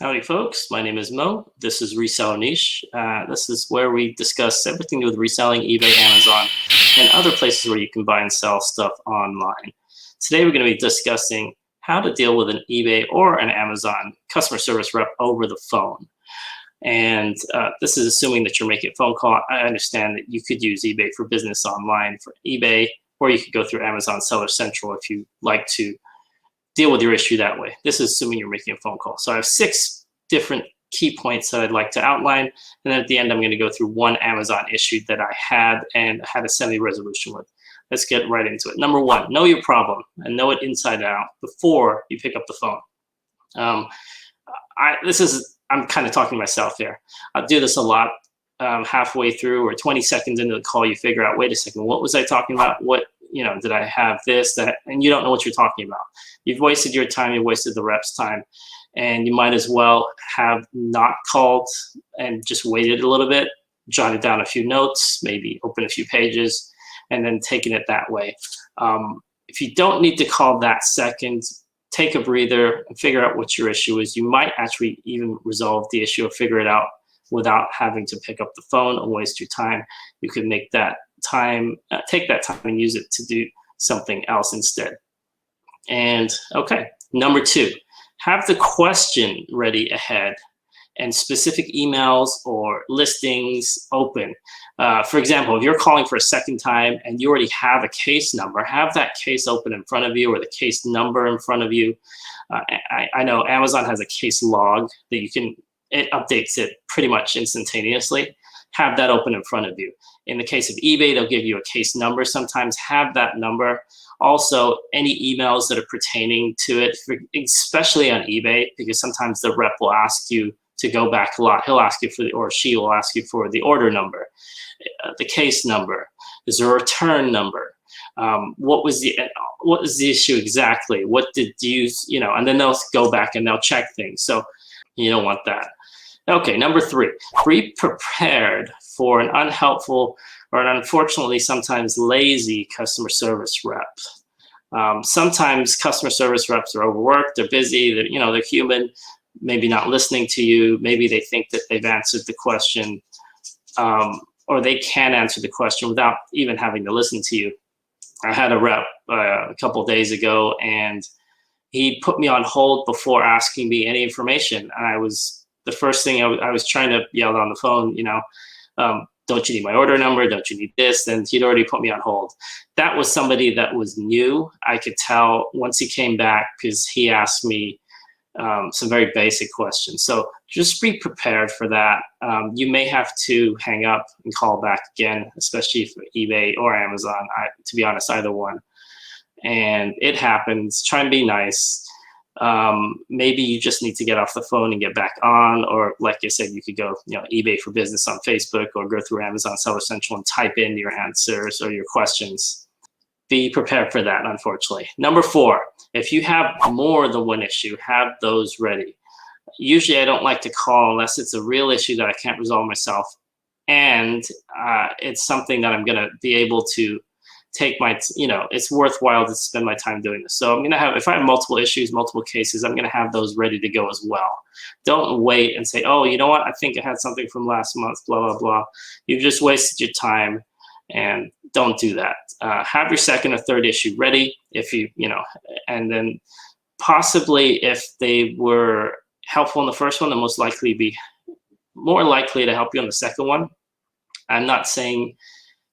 Howdy folks, my name is Mo. This is Resell Niche. This is where we discuss everything to do with reselling, eBay, Amazon, and other places where you can buy and sell stuff online. Today we're going to be discussing how to deal with an eBay or an Amazon customer service rep over the phone. And this is assuming that you're making a phone call. I understand that you could use eBay for business online for eBay, or you could go through Amazon Seller Central if you like to deal with your issue that way. This is assuming you're making a phone call. So I have 6 different key points that I'd like to outline. And then at the end, I'm going to go through one Amazon issue that I had and had a semi-resolution with. Let's get right into it. Number 1, know your problem and know it inside out before you pick up the phone. I'm kind of talking to myself here. I do this a lot. Halfway through or 20 seconds into the call, you figure out, wait a second, what was I talking about? What, did I have this, that, and you don't know what you're talking about. You've wasted your time, you wasted the rep's time, and you might as well have not called and just waited a little bit, jotted down a few notes, maybe open a few pages, and then taking it that way. If you don't need to call that second, take a breather and figure out what your issue is. You might actually even resolve the issue or figure it out without having to pick up the phone and waste your time. You could make that time, take that time and use it to do something else instead. And okay, number 2, have the question ready ahead and specific emails or listings open. For example, if you're calling for a second time and you already have a case number, have that case open in front of you or the case number in front of you. I know Amazon has a case log that it updates it pretty much instantaneously. Have that open in front of you. In the case of eBay, they'll give you a case number. Sometimes have that number. Also, any emails that are pertaining to it, especially on eBay, because sometimes the rep will ask you to go back a lot. He'll ask you or she will ask you for the order number, the case number. Is there a return number? What was the issue exactly? What did you, and then they'll go back and they'll check things. So you don't want that. Okay, number 3, be prepared for an unhelpful or an unfortunately sometimes lazy customer service rep. Sometimes customer service reps are overworked, they're busy, they're human, maybe not listening to you, maybe they think that they've answered the question, or they can answer the question without even having to listen to you. I had a rep a couple of days ago, and he put me on hold before asking me any information. And the first thing I was trying to yell on the phone, don't you need my order number? Don't you need this? And he'd already put me on hold. That was somebody that was new. I could tell once he came back because he asked me some very basic questions. So just be prepared for that. You may have to hang up and call back again, especially for eBay or Amazon. To be honest, either one. And it happens. Try and be nice. Maybe you just need to get off the phone and get back on, or like I said, you could go, eBay for business on Facebook or go through Amazon Seller Central and type in your answers or your questions. Be prepared for that, unfortunately. Number 4, if you have more than one issue, have those ready. Usually I don't like to call unless it's a real issue that I can't resolve myself. And it's something that I'm going to be able to take it's worthwhile to spend my time doing this. So I'm going to have, if I have multiple issues, multiple cases, I'm going to have those ready to go as well. Don't wait and say, oh, you know what? I think I had something from last month, blah, blah, blah. You've just wasted your time, and don't do that. Have your second or third issue ready if and then possibly if they were helpful in the first one, they'll most likely be more likely to help you on the second one. I'm not saying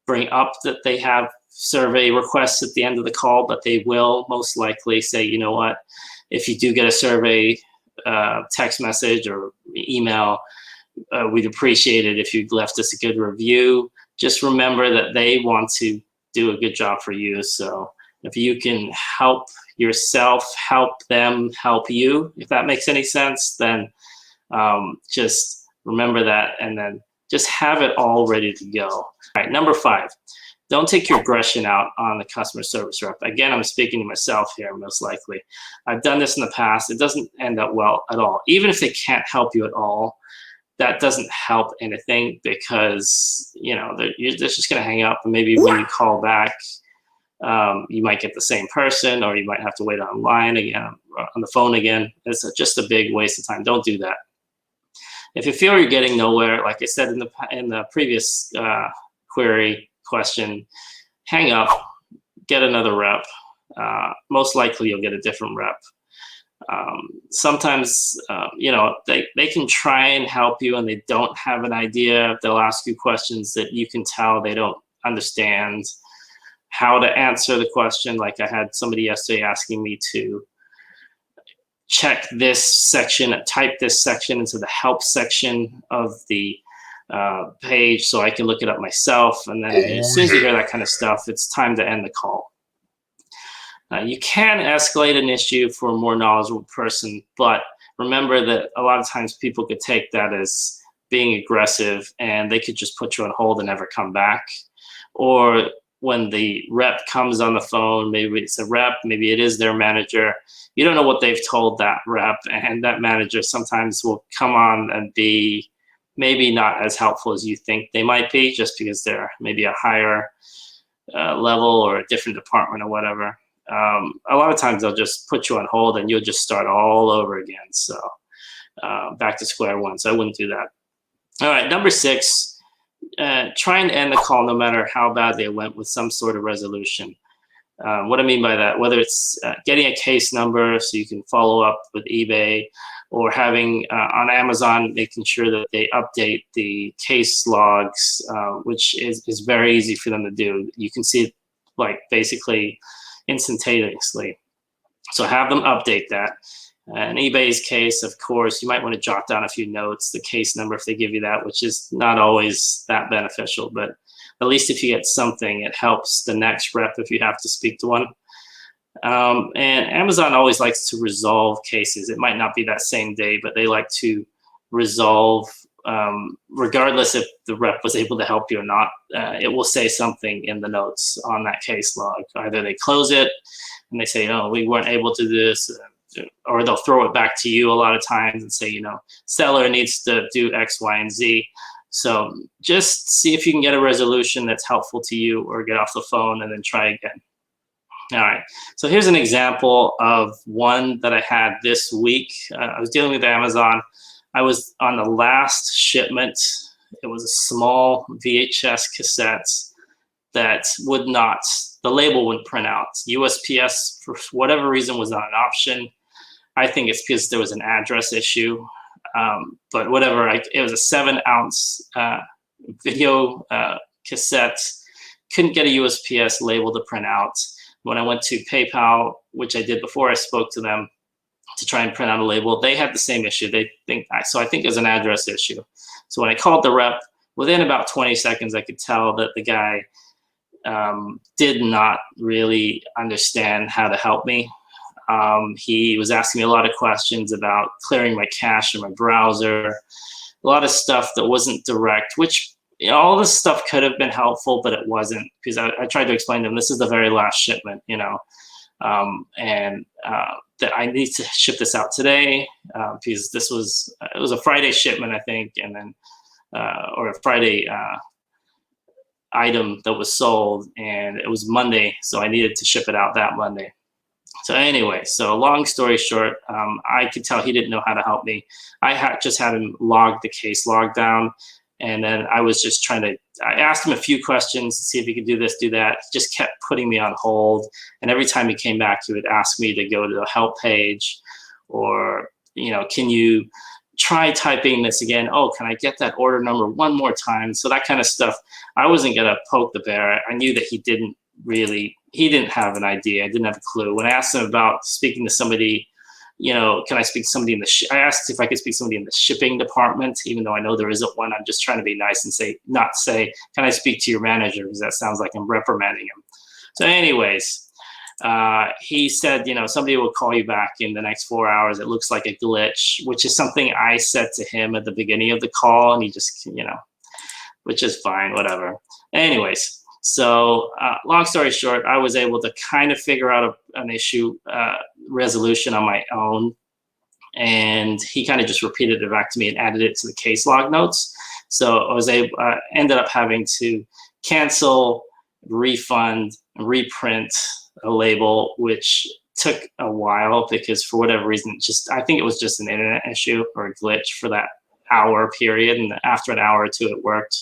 bring up that they have survey requests at the end of the call, but they will most likely say, you know what, if you do get a survey text message or email, we'd appreciate it if you left us a good review. Just remember that they want to do a good job for you. So if you can help yourself, help them help you, if that makes any sense, then just remember that, and then just have it all ready to go. All right, number 5. Don't take your aggression out on the customer service rep. Again, I'm speaking to myself here, most likely. I've done this in the past. It doesn't end up well at all. Even if they can't help you at all, that doesn't help anything, because they're just going to hang up. And maybe when you call back, you might get the same person, or you might have to wait online again. on the phone again. It's just a big waste of time. Don't do that. If you feel you're getting nowhere, like I said in the previous query question, hang up, get another rep. Most likely you'll get a different rep. Sometimes, you know, they can try and help you and they don't have an idea. They'll ask you questions that you can tell they don't understand how to answer the question. Like I had somebody yesterday asking me to check this section, type this section into the help section of the page so I can look it up myself. And then as soon as you hear that kind of stuff, it's time to end the call. You can escalate an issue for a more knowledgeable person, but remember that a lot of times people could take that as being aggressive and they could just put you on hold and never come back. Or when the rep comes on the phone, maybe it's a rep, maybe it is their manager. You don't know what they've told that rep, and that manager sometimes will come on and be maybe not as helpful as you think they might be, just because they're maybe a higher level or a different department or whatever. A lot of times they'll just put you on hold and you'll just start all over again. So back to square one. So I wouldn't do that. All right, number 6, try and end the call no matter how badly it went with some sort of resolution. What I mean by that, whether it's getting a case number so you can follow up with eBay, or having on Amazon, making sure that they update the case logs, which is very easy for them to do. You can see it like basically instantaneously. So have them update that. In eBay's case, of course, you might want to jot down a few notes, the case number if they give you that, which is not always that beneficial, but at least if you get something, it helps the next rep if you have to speak to one. And Amazon always likes to resolve cases. It might not be that same day, but they like to resolve regardless if the rep was able to help you or not. It will say something in the notes on that case log. Either they close it and they say, oh, we weren't able to do this, or they'll throw it back to you a lot of times and say, you know, seller needs to do X, Y, and Z. So just see if you can get a resolution that's helpful to you, or get off the phone and then try again. All right, so here's an example of one that I had this week. I was dealing with Amazon. I was on the last shipment. It was a small VHS cassette that would not, the label wouldn't print out. USPS, for whatever reason, was not an option. I think it's because there was an address issue, but whatever, it was a 7-ounce video cassette. Couldn't get a USPS label to print out. When I went to PayPal, which I did before I spoke to them, to try and print out a label, they had the same issue. So I think it was an address issue. So when I called the rep, within about 20 seconds, I could tell that the guy did not really understand how to help me. He was asking me a lot of questions about clearing my cache in my browser, a lot of stuff that wasn't direct, which, you know, all this stuff could have been helpful, but it wasn't, because I tried to explain to him, this is the very last shipment, you know, and that I need to ship this out today, because it was a Friday shipment, I think, and then, or a Friday item that was sold, and it was Monday, so I needed to ship it out that Monday. So anyway, so long story short, I could tell he didn't know how to help me. I just had him log the case log down, and then I was just I asked him a few questions to see if he could do this, do that. He just kept putting me on hold, and every time he came back, he would ask me to go to the help page, or, you know, can you try typing this again? Oh, can I get that order number one more time? So that kind of stuff. I wasn't gonna poke the bear. I knew that he didn't have an idea. I didn't have a clue. When I asked him about speaking to somebody, you know, can I speak to somebody I asked if I could speak to somebody in the shipping department, even though I know there isn't one. I'm just trying to be nice and not say, can I speak to your manager? Because that sounds like I'm reprimanding him. So anyways, he said, you know, somebody will call you back in the next 4 hours. It looks like a glitch, which is something I said to him at the beginning of the call, and he just, you know, which is fine, whatever. Anyways, so long story short, I was able to kind of figure out an issue resolution on my own, and he kind of just repeated it back to me and added it to the case log notes. So I was ended up having to cancel, refund, reprint a label, which took a while because for whatever reason, I think it was just an internet issue or a glitch for that hour period. And after an hour or two, it worked.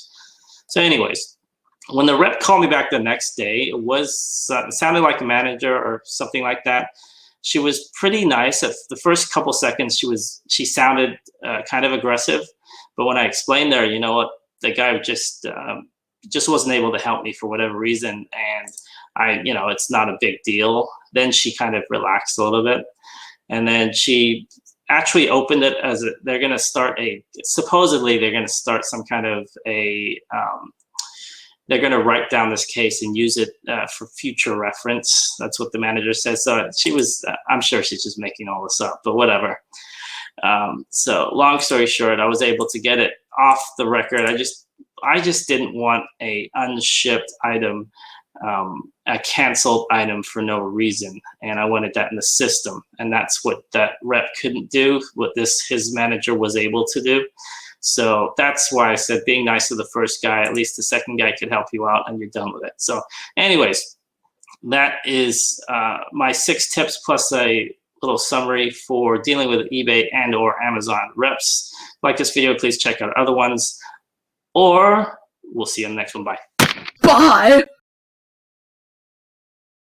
So anyways, when the rep called me back the next day, it sounded like a manager or something like that. She was pretty nice. At the first couple seconds, she sounded kind of aggressive. But when I explained to her, you know what, the guy just wasn't able to help me for whatever reason, and it's not a big deal. Then she kind of relaxed a little bit, and then she actually opened it as they're going to start supposedly they're going to start some kind of they're going to write down this case and use it for future reference. That's what the manager says. So I'm sure she's just making all this up, but whatever. So long story short, I was able to get it off the record. I just didn't want a unshipped item, a canceled item for no reason. And I wanted that in the system. And that's what that rep couldn't do, what his manager was able to do. So that's why I said being nice to the first guy, at least the second guy could help you out and you're done with it. So anyways, that is my 6 tips plus a little summary for dealing with eBay and or Amazon reps. Like this video, please check out other ones, or we'll see you in the next one. Bye. Bye.